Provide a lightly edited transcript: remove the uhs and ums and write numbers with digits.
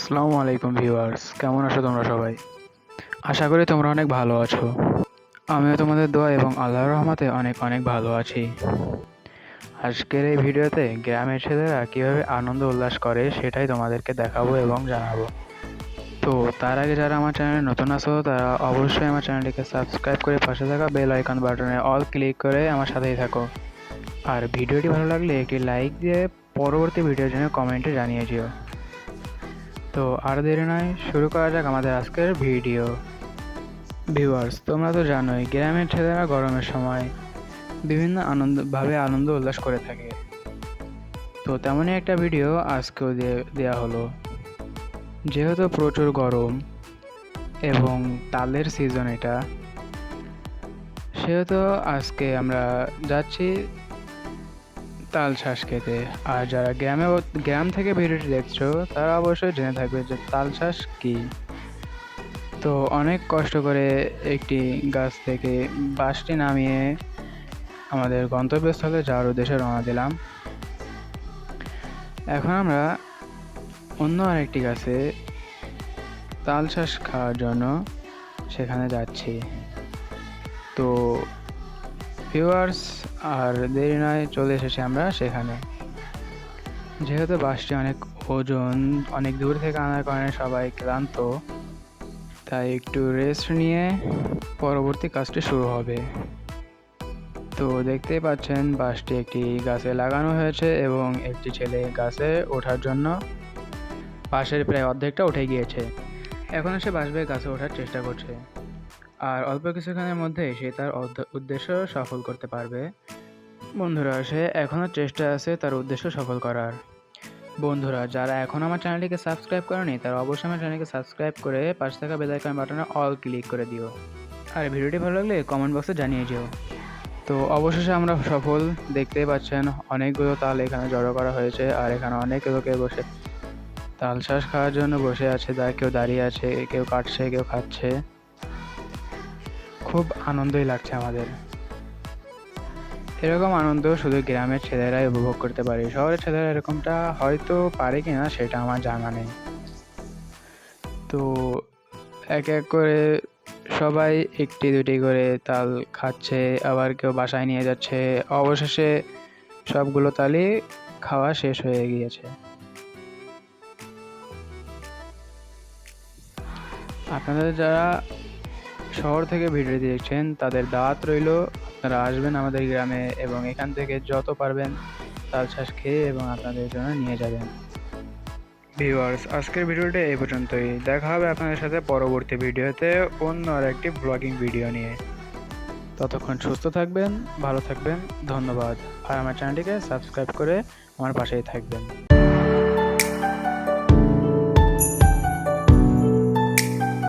আসসালামু আলাইকুম ভিউয়ার্স, কেমন আছো তোমরা সবাই? আশা করি তোমরা অনেক ভালো আছো। আমিও তোমাদের দোয়া এবং আল্লাহর রহমতে অনেক অনেক ভালো আছি। আজকের এই ভিডিওতে গ্রামের ছেলেরা কিভাবে আনন্দ উল্লাস করে সেটাই তোমাদেরকে দেখাবো এবং জানাবো। তো তার আগে যারা আমার চ্যানেলে নতুন আছো তারা অবশ্যই আমার চ্যানেলটিকে সাবস্ক্রাইব করে পাশে থাকা বেল আইকন বাটনে অল ক্লিক করে আমার সাথেই থাকো। আর ভিডিওটি ভালো লাগলে একটি লাইক দিয়ে পরবর্তী ভিডিওর জন্য কমেন্টে জানিয়ে যেও। তো আর দেরি নয়, শুরু করা যাক আমাদের আজকের ভিডিও। ভিউয়ার্স, তোমরা তো জানোই গ্রামের ছেলেরা গরমের সময় বিভিন্ন আনন্দ উল্লাস করে থাকে। তো তেমনই একটা ভিডিও আজকেও দেওয়া হলো। যেহেতু প্রচুর গরম এবং তালের সিজন এটা, সেহেতু আজকে আমরা যাচ্ছি তাল শাঁস খেতে। আর যারা গ্রাম থেকে ভিডিওটি দেখছো তারা অবশ্যই জেনে থাকবে যে তাল শাঁস কী। তো অনেক কষ্ট করে একটি গাছ থেকে বাঁশটি নামিয়ে আমাদের গন্তব্যস্থলে যাওয়ার উদ্দেশ্যে রওনা দিলাম। এখন আমরা অন্য আরেকটি গাছে তাল শাঁস খাওয়ার জন্য সেখানে যাচ্ছি। তো ভিউয়ার্স, আর দেরি নয়, চলে এসেছি আমরা সেখানে। যেহেতু বাঁশটি অনেক ওজন, অনেক দূর থেকে আনার কারণে সবাই ক্লান্ত, তাই একটু রেস্ট নিয়ে পরবর্তী কাজটি শুরু হবে। তো দেখতেই পাচ্ছেন বাঁশটি একটি গাছে লাগানো হয়েছে এবং একটি ছেলে গাছে ওঠার জন্য বাঁশের প্রায় অর্ধেকটা উঠে গিয়েছে। এখন সে বাঁশ বেয়ে গাছে ওঠার চেষ্টা করছে, আর অল্প কিছুক্ষণের মধ্যে সে তার উদ্দেশ্য সফল করতে পারবে। বন্ধুরা, সে এখনও চেষ্টা আছে তার উদ্দেশ্য সফল করার। বন্ধুরা, যারা এখন আমার চ্যানেলটিকে সাবস্ক্রাইব করেনি তারা অবশ্যই আমার চ্যানেলকে সাবস্ক্রাইব করে পাশে থাকা বেল আইকন বাটনে অল ক্লিক করে দিও। আর ভিডিওটি ভালো লাগলে কমেন্ট বক্সে জানিয়ে যেও। তো অবশেষে আমরা সফল। দেখতেই পাচ্ছেন অনেকগুলো তাল এখানে জড়ো করা হয়েছে, আর এখানে অনেক লোকে বসে তাল শাঁস খাওয়ার জন্য বসে আছে। কেউ দাঁড়িয়ে আছে, কেউ কাটছে, কেউ খাচ্ছে। খুব আনন্দই লাগছে আমাদের। এরকম আনন্দ শুধু গ্রামের ছেলেরাই উপভোগ করতে পারে। শহরের ছেলেরা এরকমটা হয়তো পারে কিনা সেটা আমার জানা নেই। তো এক এক করে সবাই একটি দুটি করে তাল খাচ্ছে, আবার কেউ বাসায় নিয়ে যাচ্ছে। অবশেষে সবগুলো তালই খাওয়া শেষ হয়ে গিয়েছে। আপনাদের যারা শহর থেকে ভিডিও দেখছেন তাদের দাওয়াত রইল, আপনারা আসবেন আমাদের গ্রামে এবং এখান থেকে যত পারবেন তাল শাঁস খেয়ে এবং আপনাদের জন্য নিয়ে যাবেন। ভিউয়ার্স, আজকের ভিডিওটা এই পর্যন্তই। দেখা হবে আপনাদের সাথে পরবর্তী ভিডিওতে অন্য আর একটি ব্লগিং ভিডিও নিয়ে। ততক্ষণ সুস্থ থাকবেন, ভালো থাকবেন। ধন্যবাদ। আর আমার চ্যানেলটিকে সাবস্ক্রাইব করে আমার পাশেই থাকবেন।